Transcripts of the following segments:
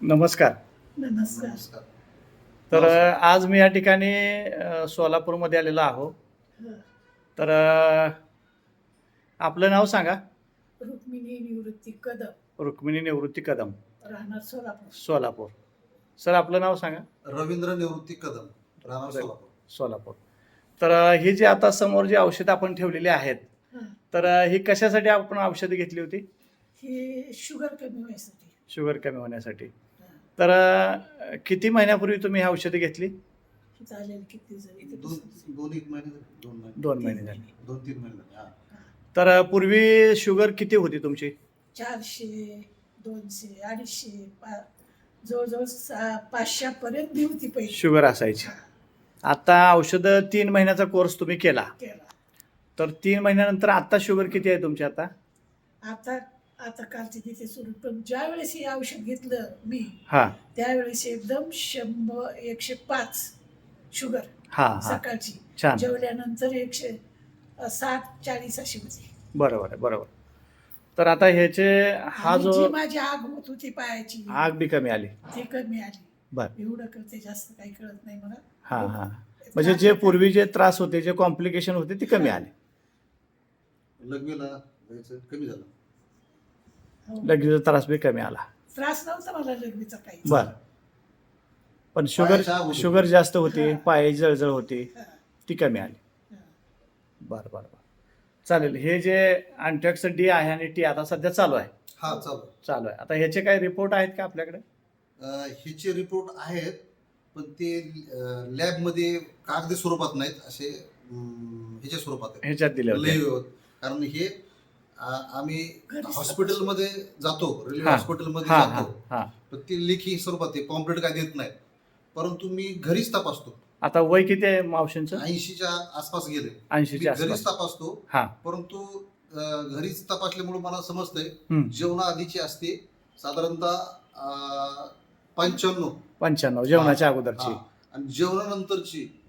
नमस्कार. नमस्कार. नमस्कार. तर आज मी या ठिकाणी सोलापूरमध्ये आलेलो आहो. हं. तर आपलं नाव सांगा. रुक्मिणी निवृत्ती कदम, रुक्मिणी निवृत्ती कदम, राहणार सोलापूर. सोलापूर. सर आपलं नाव सांगा. रवींद्र निवृत्ती कदम, राहणार रवी- सोलापूर. सोलापूर. तर ही जी आता समोर जी औषधं आपण ठेवलेली आहेत, हं. तर ही कशासाठी आपण औषधं घेतली होती? हे शुगर कमी व्हायसाठी. शुगर कमी होण्यासाठी. हं. तर किती महिन्यापूर्वी तुम्ही ही औषधं घेतली? हे चालेल किती जरी ते दोन दिवसांचे. दोन एक महिने झाले. 2 महिने 2 महिने झाले. 2-3 महिने झाले. हा. तर पूर्वी शुगर किती होती तुमची? 400, 200, 250, जवळजवळ 500 पर्यंत बी होती पहिली. शुगर असायची. आता औषधं 3 महिन्याचा कोर्स तुम्ही केला. केला. तर 3 महिन्यानंतर आता शुगर किती आहे तुमची आता? आता आता कालची तिथे सुरू, पण ज्या वेळेस हे औषध घेतलं मी हां त्यावेळेस एकदम 100, 105 शुगर हां हां. सकाळची. छान. जेवल्यानंतर 160-40 अशी होती. बरोबर आहे, बरोबर. तर आता ह्याचे हा आणि जो जी माझी आग होत होती पायाची आग बी कमी आली. ती कमी आली. बरं. एवढं कळते, जास्त काही कळत नाही मला. हां हां. म्हणजे जे पूर्वी जे त्रास होते, जे कॉम्प्लिकेशन होते, ती कमी आली. लघवीला जायचं कमी झालं. हो. लगेच त्रास बी कमी आला. त्रास नव्हता मला लघवीचा काही. बरं. पण शुगर पायाची आग होती. शुगर जास्त होती, हां. पायाची जळजळ होती, हं, ती कमी आली. हं. बरं बरं बरं. चालेल. हे जे अँटॅक्स डी आहे आणि टी आता सध्या चालू आहे. हा चालू. चालू आहे. आता ह्याचे काही रिपोर्ट आहेत का आपल्याकडे? ह्याचे रिपोर्ट आहेत, पण ते लॅबमध्ये कागदी स्वरूपात नाहीत, असे ह्याच्या स्वरूपात आहेत. ह्याच्यात दिले होते. लय कारण हे आम्ही घरीच हॉस्पिटलमध्ये जातो, रेल्वे हां. हॉस्पिटलमध्ये हां हां जातो, हां. पण ते लेखी स्वरूपात आहे, पॉम्पलेट काय देत नाहीत. परंतु मी घरीच तपासतो. आता वय किती आहे मावशींचं? 80च्या आसपास गेले. 80च्या मी घरीच आसपास. तपासतो, हां. परंतु घरीच तपासल्यामुळे मला समजतंय हं. जेवणाआधीची असते साधारणतः 95. 95 जेवणाच्या अगोदरची. हा. आणि जेवणानंतरची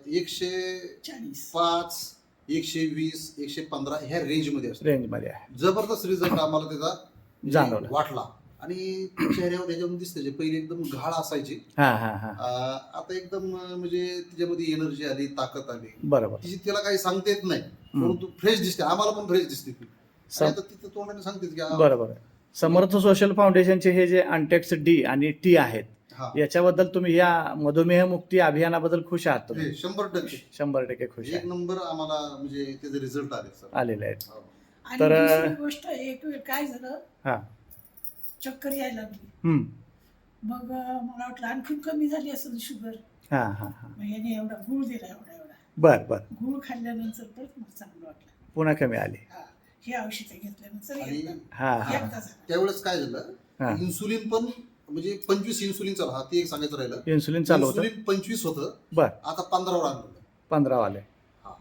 105, 40. 120, 115 ह्या रेंजमध्ये असते. रेंजमध्ये आहे. जबरदस्त रिझल्ट आम्हाला त्याचा जाणवला. वाटला. आणि चेहऱ्यावर त्याच्यावर दिसते, जे पहिले एकदम घाळ असायची, हां हां हां. आता एकदम म्हणजे त्याच्यामध्ये एनर्जी आली, ताकद आली. बरोबर. तिची त्याला काही सांगता येत नाही, परंतु फ्रेश दिसते. आम्हाला पण फ्रेश दिसते ती. सम- आणि आता तिथं तोंडाने सांगते की बरोबर आहे. समर्थ सोशल फाउंडेशनचे हे जे अँटेक्स डी आणि टी आहेत, हा, याच्याबद्दल तुम्ही या मधुमेह मुक्ती अभियानाबद्दल खुश आहात तुम्ही? हे 100% 100% खुश एक आहे. नंबर आम्हाला म्हणजे त्याचे रिझल्ट आले सर. आलेले आहेत. हो. आणि तर- दुसरी गोष्ट, एक वेळ काय झालं, हां. चक्कर यायला लागली. हं. मग मला वाटलं आणखीन कमी झाली असेल शुगर. हां हां हां. मग याने एवढा गुळ दिला, एवढा एवढा बरं बरं. गुळ खाल्ल्यानंतर परत मला चांगलं वाटलं. पुन्हा कमी आली. हा, हे औषध घेतल्यानंतर आणि एकदा हां हां. एकदा झालं. त्यावेळेस काय झालं, हां. इन्सुलिन पण म्हणजे 25 इन्सुलिन चालू, हा ते एक सांगायचं राहिलं. इन्सुलिन चालू होतं. इन्सुलिन 25 होतं, बरं. आता 15वर आणलं. 15 आले. हा.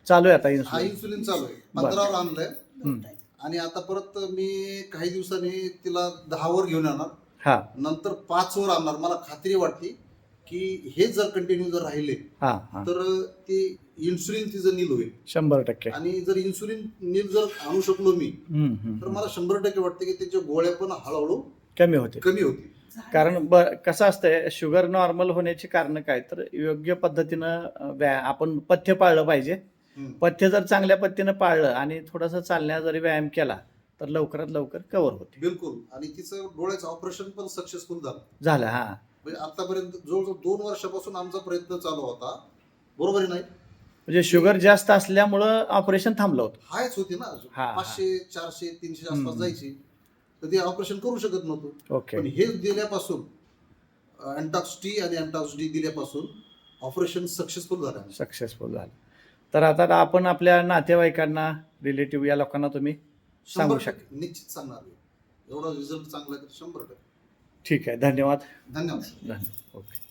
चालू आहे आता हा इन्सुलिन. इन्सुलिन चालू आहे, बरं. 15वर आणलंय. दोन टाईम. आणि आता परत मी काही दिवसांनी तिला 10वर घेऊन येणार, हां नंतर 5वर आणणार. मला खात्री वाटते की हे जर कंटिन्यू जर राहिले हां हां. तर ते इन्सुलिन तिचं नील होईल. 100%. आणि जर इन्सुलिन नील जर आणू शकलो मी, हं, हं, तर हं. मला 100% वाटते की त्याच्या गोळ्या पण हळूहळू कमी होते. कमी होतील. झालं. कारण कसं असतंय, शुगर नॉर्मल होण्याची कारण काय, तर योग्य पद्धतीनं आपण पथ्य पाळलं पाहिजे. हम्म. पथ्य जर चांगल्या पद्धतीनं पाळलं आणि थोडासा चालण्याचा जरी व्यायाम केला तर लवकरात लवकर कव्हर होते. बिलकुल. आणि तिचं डोळ्याचं ऑपरेशन पण सक्सेसफुल झालं. झालं. हां. म्हणजे आतापर्यंत जवळजवळ 2 वर्षापासून आमचा प्रयत्न चालू होता, बरोबर आहे नाही? म्हणजे शुगर जास्त असल्यामुळं ऑपरेशन थांबलं होतं. हायच होती ना, हा. 500, 400, 300 आसपास हम्म. जायची, तर ते ऑपरेशन करू शकत नव्हतो. ओके. पण हे दिल्यापासून, अँटॉक्स टी आणि अँटॉक्स डी दिल्यापासून ऑपरेशन सक्सेसफुल झालं. सक्सेसफुल झालं. तर आता आपण आपल्या नातेवाईकांना, रिलेटिव्ह या लोकांना तुम्ही सांगू 100% निश्चित सांगणार मी. एवढा रिझल्ट चांगला आहे तर 100%. ठीक आहे. धन्यवाद. धन्यवाद. धन्यवाद. ओके.